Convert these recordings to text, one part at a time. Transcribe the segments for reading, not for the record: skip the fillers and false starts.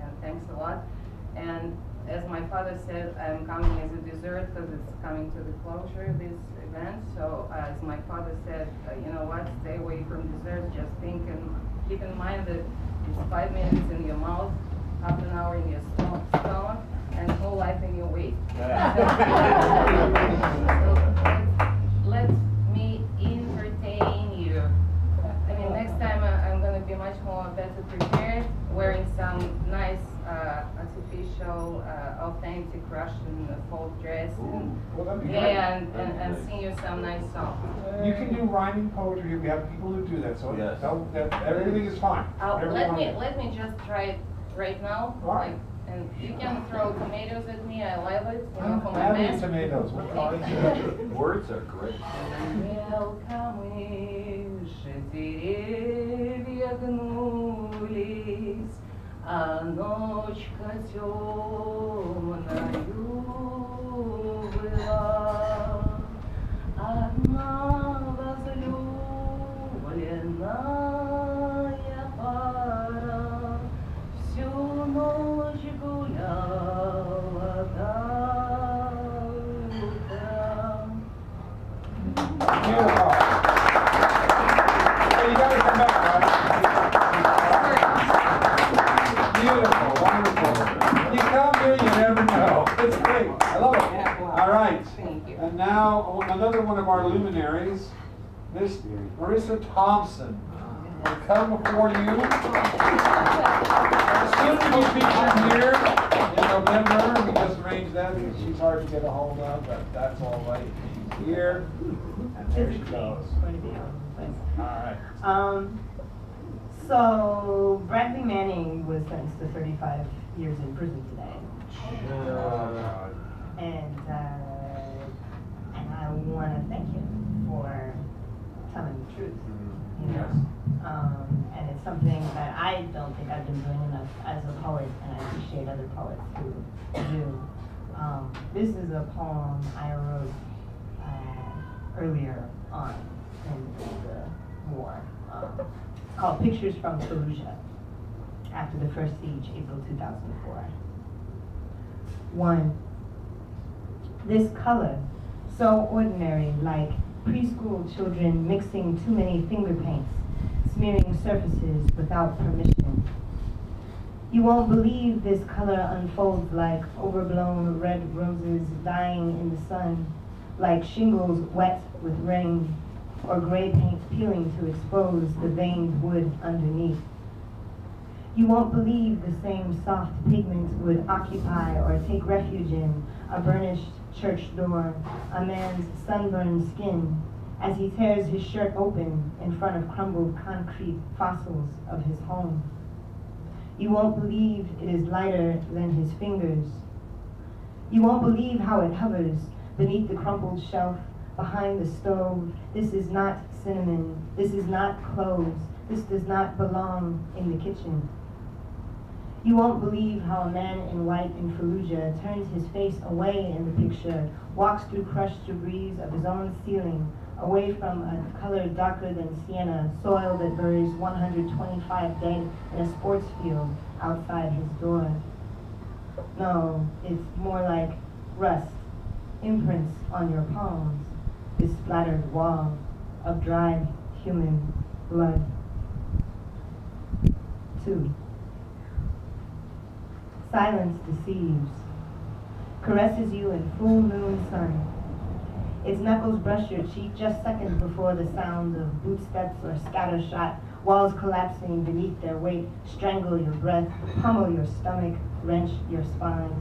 and thanks a lot. And as my father said, I'm coming as a dessert because it's coming to the closure of this event. So as my father said, you know what, stay away from desserts. Just think and keep in mind that it's 5 minutes in your mouth, half an hour in your stomach, and whole life in your waist. So let me entertain you. I mean, next time I'm going to be much more better prepared, wearing some nice artificial, authentic Russian folk dress, and sing you some nice songs. You can do rhyming poetry. We have people who do that, so everything is fine. Let me just try it right now. Right. And you can throw tomatoes at me. I love it. I don't have any tomatoes. Words are great. Деревья гнулись, а ночка темною была. Одна возлюбленная пара всю ночь гуляла до утра. Beautiful. Hey, you gotta come back, right? Beautiful, wonderful. When you come here, you never know. It's great. I love it. All right. Thank you. And now, another one of our luminaries, Miss Marissa Thompson, will come before you. Soon to be featured here in November. We just arranged that because she's hard to get a hold of, but that's all right. She's here, and there she goes. All right. So Bradley Manning was sentenced to 35 years in prison today. And I want to thank him for telling the truth. You know? And it's something that I don't think I've been doing enough as a poet, and I appreciate other poets who do. This is a poem I wrote earlier on in the war. It's called Pictures from Fallujah, after the first siege, April 2004. 1. This color, so ordinary, like preschool children mixing too many finger paints, smearing surfaces without permission. You won't believe this color unfolds like overblown red roses dying in the sun, like shingles wet with rain, or gray paint peeling to expose the veined wood underneath. You won't believe the same soft pigment would occupy or take refuge in a burnished church door, a man's sunburned skin, as he tears his shirt open in front of crumbled concrete fossils of his home. You won't believe it is lighter than his fingers. You won't believe how it hovers beneath the crumpled shelf, behind the stove. This is not cinnamon. This is not cloves. This does not belong in the kitchen. You won't believe how a man in white in Fallujah turns his face away in the picture, walks through crushed debris of his own ceiling, away from a color darker than sienna, soil that buries 125 dead in a sports field outside his door. No, it's more like rust, imprints on your palms, this splattered wall of dried human blood. 2. Silence deceives, caresses you in full moon sun. Its knuckles brush your cheek just seconds before the sound of bootsteps or scattershot, walls collapsing beneath their weight, strangle your breath, pummel your stomach, wrench your spine.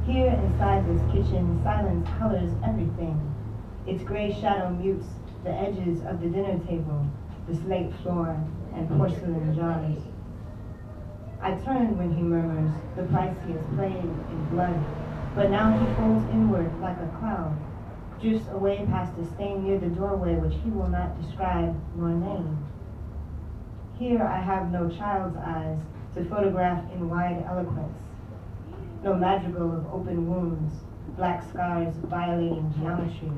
Here inside this kitchen, silence colors everything. Its gray shadow mutes the edges of the dinner table, the slate floor, and porcelain jars. I turn when he murmurs the price he has paid in blood, but now he folds inward like a cloud, drifts away past a stain near the doorway which he will not describe nor name. Here I have no child's eyes to photograph in wide eloquence, no madrigal of open wounds, black scars violating geometry.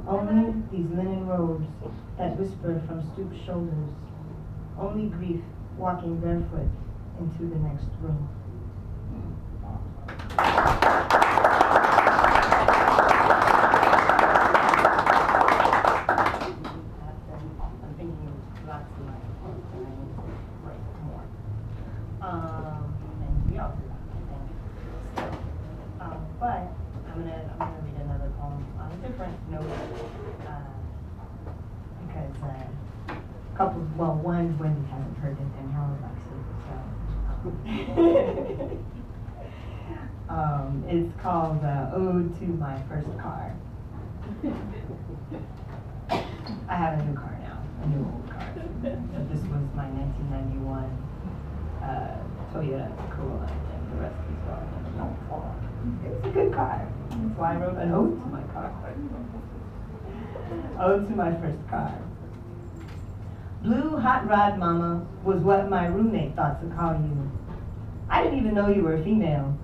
Only these linen robes that whisper from stooped shoulders, only grief walking barefoot, into the next room. I'm thinking lots of my quotes and I need to write more. And we all do that, I think. But I'm gonna read another poem on a different note, because one, Wendy hasn't heard it and Howard likes it, so. It's called Ode to My First Car. I have a new car now, a new old car. But this was my 1991 Toyota Corolla, and the rest is all known for. It's a good car. That's why I wrote an ode to my car. Ode to my first car. Blue Hot Rod Mama was what my roommate thought to call you. I didn't even know you were female.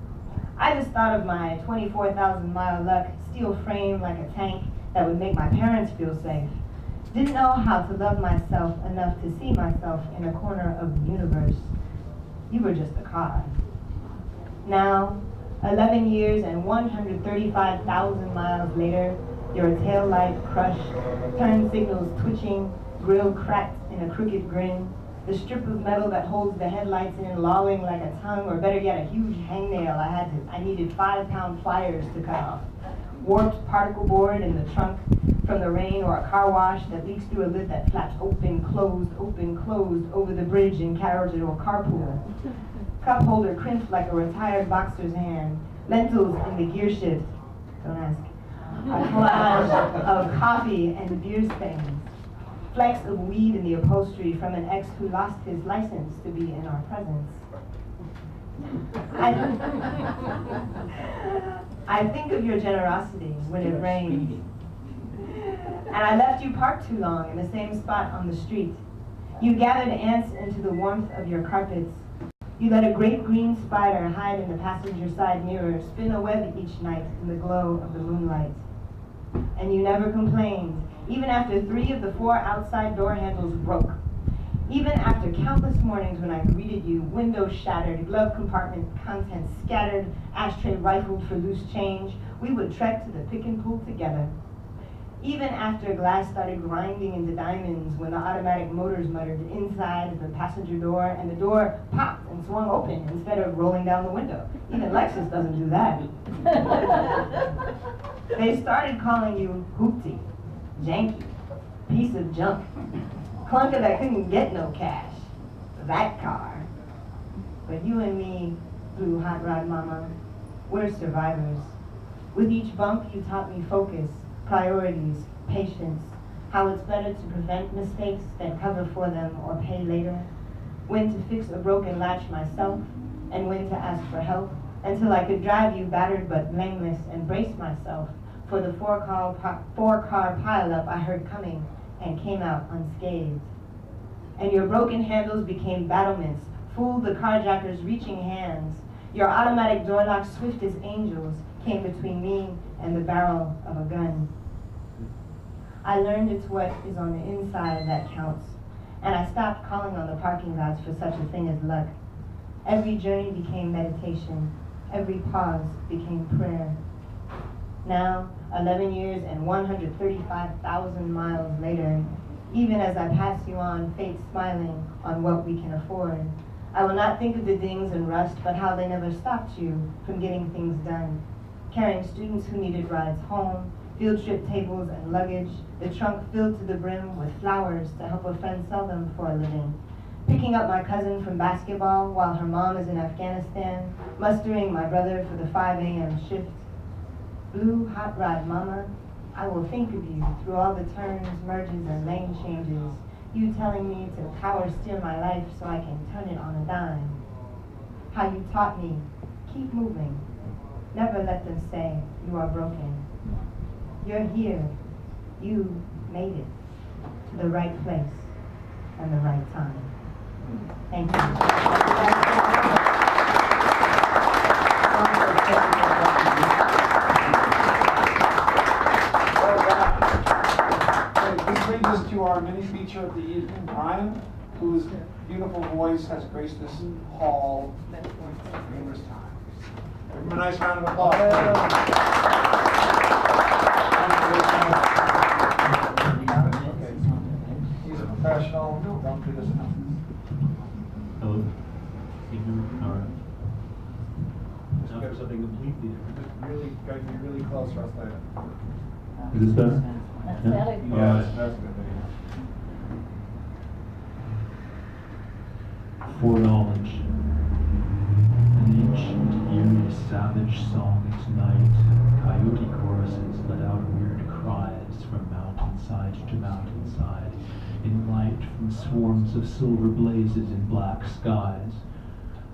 I just thought of my 24,000-mile luck, steel frame like a tank that would make my parents feel safe. Didn't know how to love myself enough to see myself in a corner of the universe. You were just a car. Now, 11 years and 135,000 miles later, your tail light crushed, turn signals twitching, grill cracked in a crooked grin, the strip of metal that holds the headlights in lolling like a tongue, or better yet, a huge hangnail I needed 5-pound pliers to cut off. Warped particle board in the trunk from the rain, or a car wash that leaks through a lid that flaps open, closed, over the bridge in carriage or carpool. Cup holder crimped like a retired boxer's hand, lentils in the gear shift, don't ask, a collage of coffee and beer stains. Flecks of weed in the upholstery from an ex who lost his license to be in our presence. I think of your generosity when it rains. And I left you parked too long in the same spot on the street. You gathered ants into the warmth of your carpets. You let a great green spider hide in the passenger side mirror, spin a web each night in the glow of the moonlight. And you never complained, even after 3 of the 4 outside door handles broke. Even after countless mornings when I greeted you, windows shattered, glove compartment contents scattered, ashtray rifled for loose change, we would trek to the pick and pull together. Even after glass started grinding into diamonds when the automatic motors muttered inside the passenger door and the door popped and swung open instead of rolling down the window. Even Lexus doesn't do that. They started calling you hoopty, janky, piece of junk, clunker that couldn't get no cash, that car. But you and me, Blue Hot Rod Mama, we're survivors. With each bump you taught me focus, priorities, patience, how it's better to prevent mistakes than cover for them or pay later, when to fix a broken latch myself, and when to ask for help, until I could drive you battered but blameless and brace myself for the four-car pileup I heard coming and came out unscathed. And your broken handles became battlements, fooled the carjackers' reaching hands. Your automatic door locks, swift as angels, came between me and the barrel of a gun. I learned it's what is on the inside that counts, and I stopped calling on the parking lots for such a thing as luck. Every journey became meditation. Every pause became prayer. Now, 11 years and 135,000 miles later, even as I pass you on, fate smiling on what we can afford, I will not think of the dings and rust, but how they never stopped you from getting things done. Carrying students who needed rides home, field trip tables and luggage, the trunk filled to the brim with flowers to help a friend sell them for a living. Picking up my cousin from basketball while her mom is in Afghanistan, mustering my brother for the 5 a.m. shift. Blue Hot Rod Mama, I will think of you through all the turns, merges, and lane changes, you telling me to power steer my life so I can turn it on a dime. How you taught me, keep moving. Never let them say you are broken. You're here. You made it to the right place and the right time. Thank you. This brings us to our mini feature of the evening, Brian, whose beautiful voice voice has graced this hall numerous times. Give him a nice round of applause. Okay. He's a professional. Don't do this enough. Hello. All right. Just Now for something completely different. Just really, gotta be really close for us later. Is this better? That's Yeah? better. All Yes, right. that's good. Foreknowledge. An ancient, eerie, savage song at night. Coyote choruses let out weird cries from mountainside to mountainside, in light from swarms of silver blazes in black skies.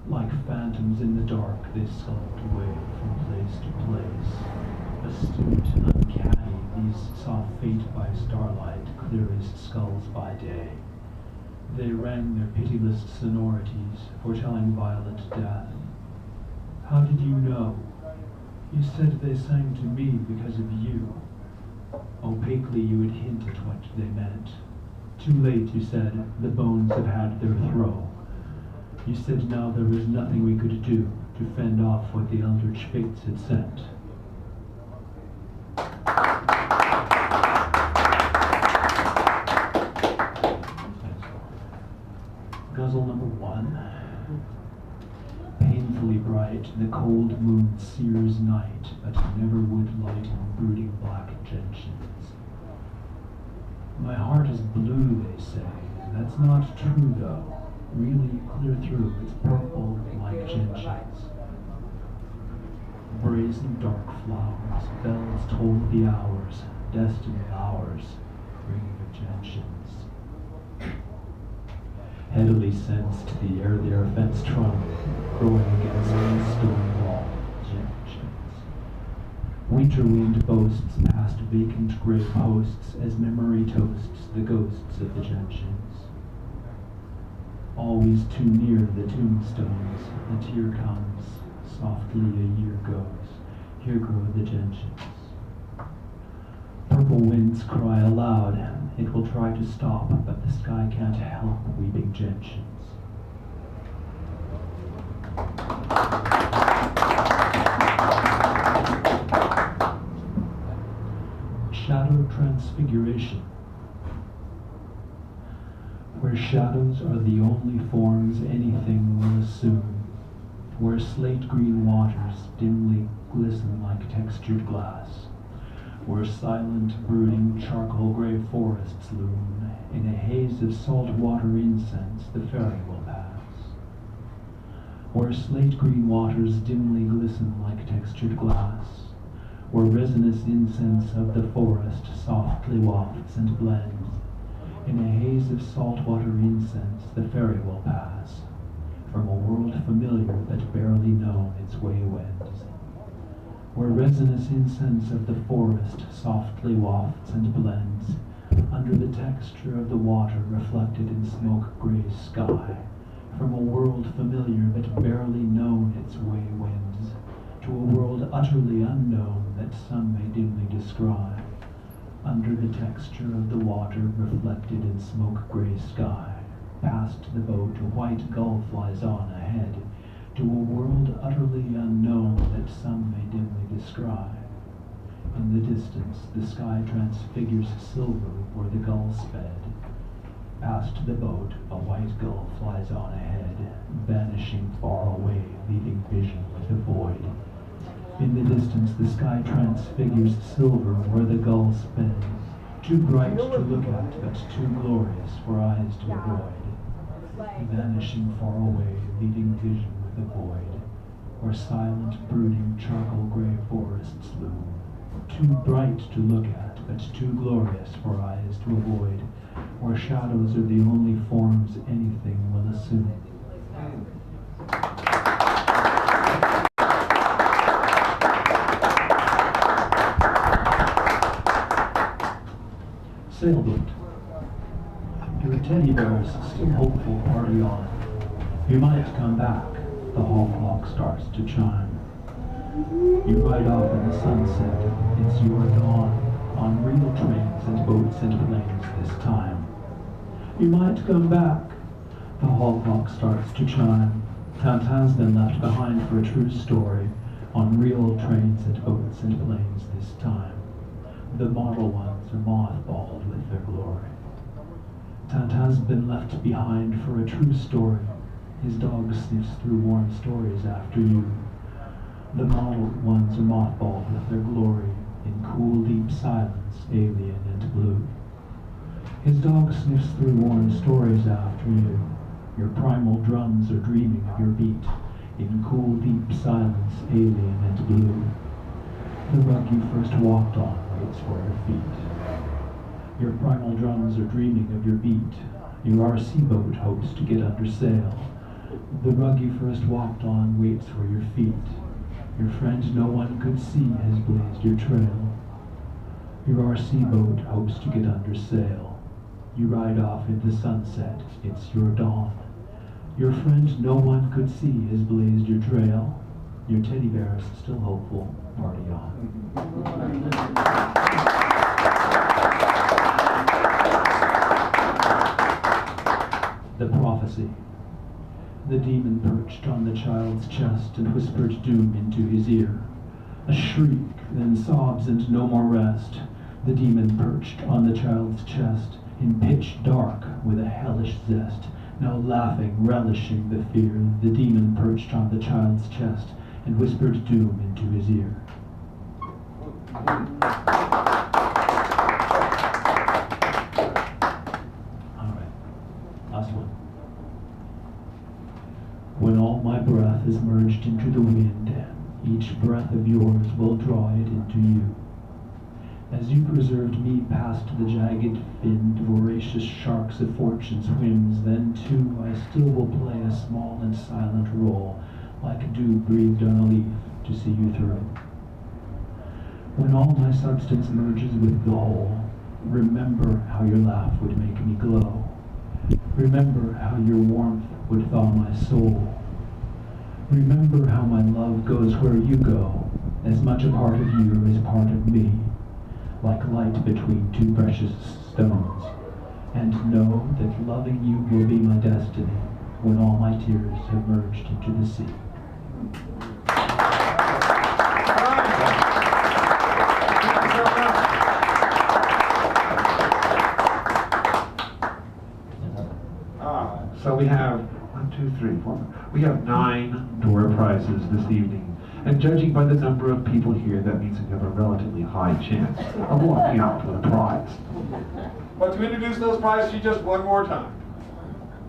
Like phantoms in the dark, they skulked away from place to place. Astute and uncanny, these saw fate by starlight, clear as skulls by day. They rang their pitiless sonorities, foretelling violent death. How did you know? You said they sang to me because of you. Opaquely you would hint at what they meant. Too late, you said, the bones have had their throw. You said now there was nothing we could do to fend off what the eldritch fates had sent. Guzzle number 1. Painfully bright, the cold moon sears night, but never would lighten brooding black gentians. My heart is blue, they say. That's not true, though. Really clear through, it's purple like gentians. Brazen dark flowers, bells toll the hours, destined hours, ringing of gentians. Heavily sensed the air their fence trunk, growing against the stone wall, gentians. Winter wind boasts past vacant grey posts as memory toasts the ghosts of the gentians. Always too near the tombstones, a tear comes, softly a year goes, here grow the gentians. Purple winds cry aloud, it will try to stop, but the sky can't help weeping gentians. Shadow transfiguration. Where shadows are the only forms anything will assume, where slate green waters dimly glisten like textured glass, where silent brooding charcoal gray forests loom, in a haze of salt water incense the ferry will pass, where slate green waters dimly glisten like textured glass, where resinous incense of the forest softly wafts and blends. In a haze of saltwater incense, the ferry will pass, from a world familiar but barely known its way wends. Where resinous incense of the forest softly wafts and blends, under the texture of the water reflected in smoke-gray sky, from a world familiar but barely known its way wends, to a world utterly unknown that some may dimly descry. Under the texture of the water reflected in smoke-gray sky, past the boat a white gull flies on ahead, to a world utterly unknown that some may dimly descry. In the distance the sky transfigures silver where the gull sped. Past the boat a white gull flies on ahead, vanishing far away, leaving vision with a void. In the distance the sky transfigures silver where the gull sped, too bright to look at, but too glorious for eyes to avoid. Vanishing far away, leaving vision with a void, where silent, brooding, charcoal gray forests loom, too bright to look at, but too glorious for eyes to avoid, where shadows are the only forms anything will assume. Sailboat. Your teddy bear's still hopeful, party on. You might come back, the hall clock starts to chime. You ride off in the sunset, it's your dawn, on real trains and boats and planes this time. You might come back, The hall clock starts to chime. Tintin's been left behind for a true story, on real trains and boats and planes this time. The model ones are mothballed with their glory. Tintin's been left behind for a true story. His dog sniffs through warm stories after you. The model ones are mothballed with their glory, in cool deep silence, alien and blue. His dog sniffs through warm stories after you. Your primal drums are dreaming of your beat, in cool deep silence, alien and blue. The rug you first walked on waits for your feet. Your primal drums are dreaming of your beat. Your RC boat hopes to get under sail. The rug you first walked on waits for your feet. Your friend no one could see has blazed your trail. Your RC boat hopes to get under sail. You ride off into sunset, it's your dawn. Your friend no one could see has blazed your trail. Your teddy bear is still hopeful, party on. The prophecy. The demon perched on the child's chest and whispered doom into his ear. A shriek, then sobs and no more rest. The demon perched on the child's chest in pitch dark with a hellish zest. Now laughing, relishing the fear. The demon perched on the child's chest and whispered doom into his ear. Last one. When all my breath is merged into the wind, each breath of yours will draw it into you. As you preserved me past the jagged finned, voracious sharks of fortune's whims, then too I still will play a small and silent role, like dew breathed on a leaf, to see you through. When all my substance merges with the whole, remember how your laugh would make me glow. Remember how your warmth would thaw my soul. Remember how my love goes where you go, as much a part of you as part of me, like light between two precious stones. And know that loving you will be my destiny when all my tears have merged into the sea. So we have 1, 2, 3, 4. We have 9 door prizes this evening. And judging by the number of people here, that means we have a relatively high chance of walking out with a prize. But to introduce those prizes just one more time.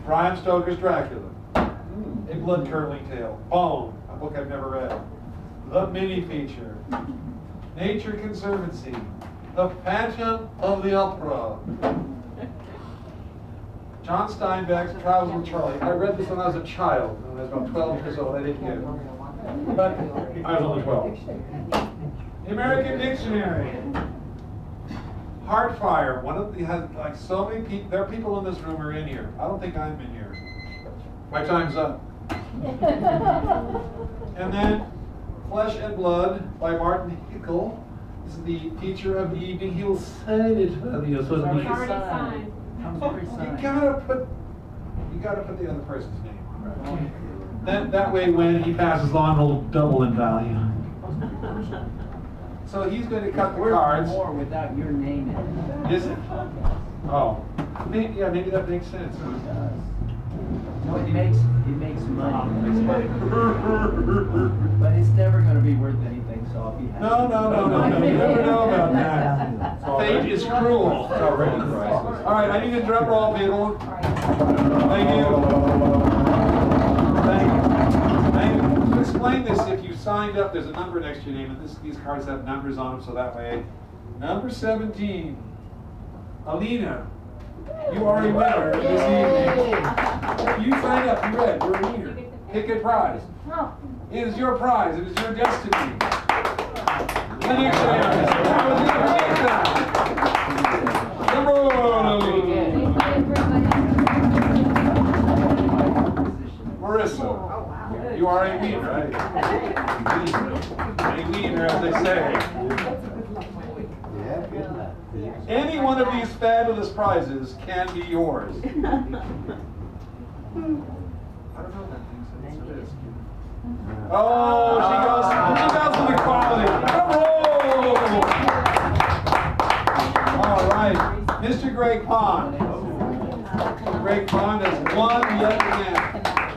Bram Stoker's Dracula. A blood-curdling tale. Bone, a book I've never read. The Mini Feature. Nature Conservancy. The Phantom of the Opera. John Steinbeck's Travels with Charlie. I read this when I was a child. When I was about 12 years old. I didn't get it. But I was only 12. The American Dictionary. Heartfire. One of the has like so many people. There are people in this room who are in here. I don't think I'm in here. My time's up. And then Flesh and Blood by Martin Hickel. This is the teacher of the evening. He will sign it for you. So it's already signed. You gotta put the other person's name on. Right. That way when he passes on, it'll double in value. So he's going to cut the cards. More without your name in it. Is it? Oh, maybe that makes sense. No, it makes money. But it's never going to be worth anything. So if you have No. You never know about that. Fate is cruel. All right, I need a drum roll, people. Thank you. To explain this, if you signed up, there's a number next to your name, and these cards have numbers on them, so that way. Number 17, Alina, you are a winner this evening. You signed up, you read, you're a winner. Pick a prize. It is your prize, it is your destiny. The next Marissa, you are a winner, right? A winner, as they say. Any one of these fabulous prizes can be yours. don't know that thing, so it is. Oh, she goes with equality. All right, Mr. Greg Pond. Greg Pond has won yet again.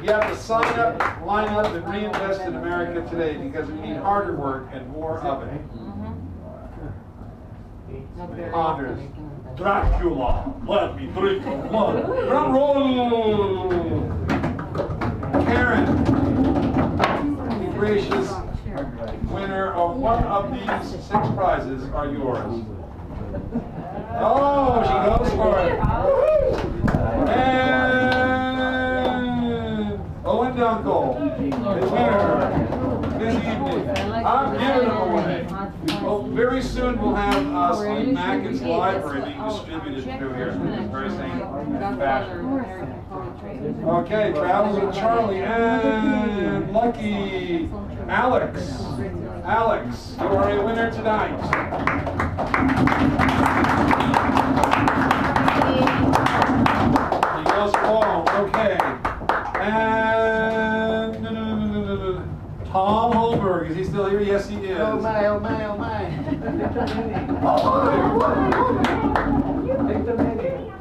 You have to sign up, line up, and reinvest in America today because we need harder work and more of it. Ponders. Dracula, let me drink your blood. Drum roll. Karen, the gracious winner of one of these 6 prizes are yours. Oh, she goes for it. And Owen Dunkel, the winner this evening. I'm giving them away. Oh, very soon we'll have Steve Mackin's library being distributed through here in this very same fashion. Okay, Travels with Charlie and Lucky Alex. Alex, you are a winner tonight. He goes home. Okay. And Tom Holberg, is he still here? Yes, he is. Oh my, oh my, oh my. Take the mini.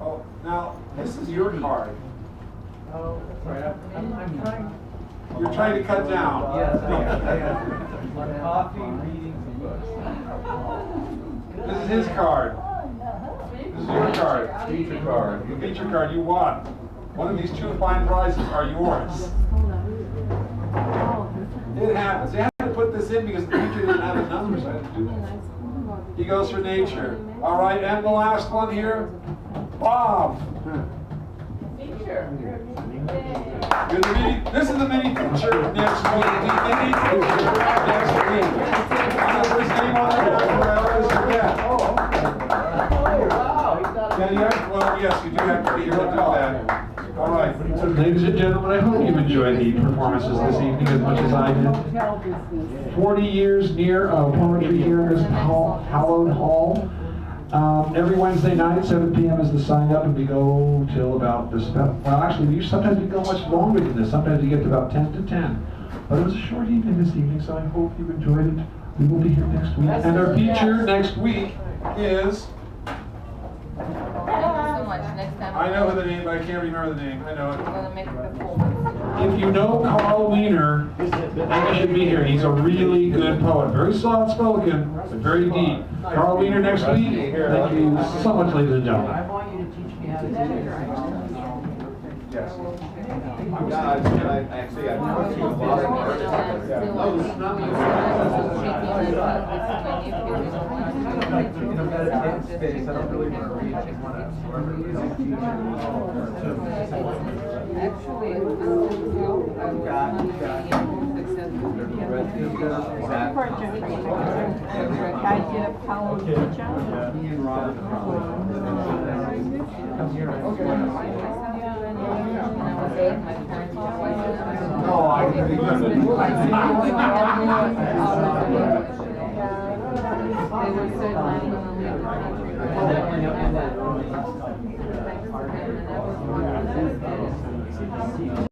Oh, now, this is your card. Oh, right. I'm trying. You're trying to cut down. Yes, I am. Coffee, reading, and books. This is his card. This is your card. Feature card. Your feature card, you won. One of these 2 fine prizes are yours. It happens. They had to put this in because the teacher didn't have a number, so I had to do this. He goes for nature. All right, and the last one here, Bob. You're the mini, this is the mini picture next week. The mini picture next week. His name on there forever is forget. Well, yes, you do have to be here to do that. All right. So, ladies and gentlemen, I hope you enjoyed the performances this evening as much as I did. 40 years near poetry here in this hallowed hall. Every Wednesday night, 7 p.m. is the sign up, and we go till about this. Well, actually, sometimes we go much longer than this. Sometimes we get to about 10 to 10. But it was a short evening this evening, so I hope you enjoyed it. We will be here next week. And our feature next week is. Thank you so much. Next time. I know the name, but I can't remember the name. I know I'm it. gonna make a performance. If you know Carl Wiener, then you should be here. He's a really good poet. Very soft-spoken, but very deep. Carl Wiener next week. Thank you so much, ladies and gentlemen. I want you to teach me how to do this. Yes. Actually, I've never seen a lot of art. No, this is not In a meditative space, I don't really want to read. I just want to absorb it. Actually, I was I did a Paulo teacher. Me and Rob. Come here. Oh, I agree. They were so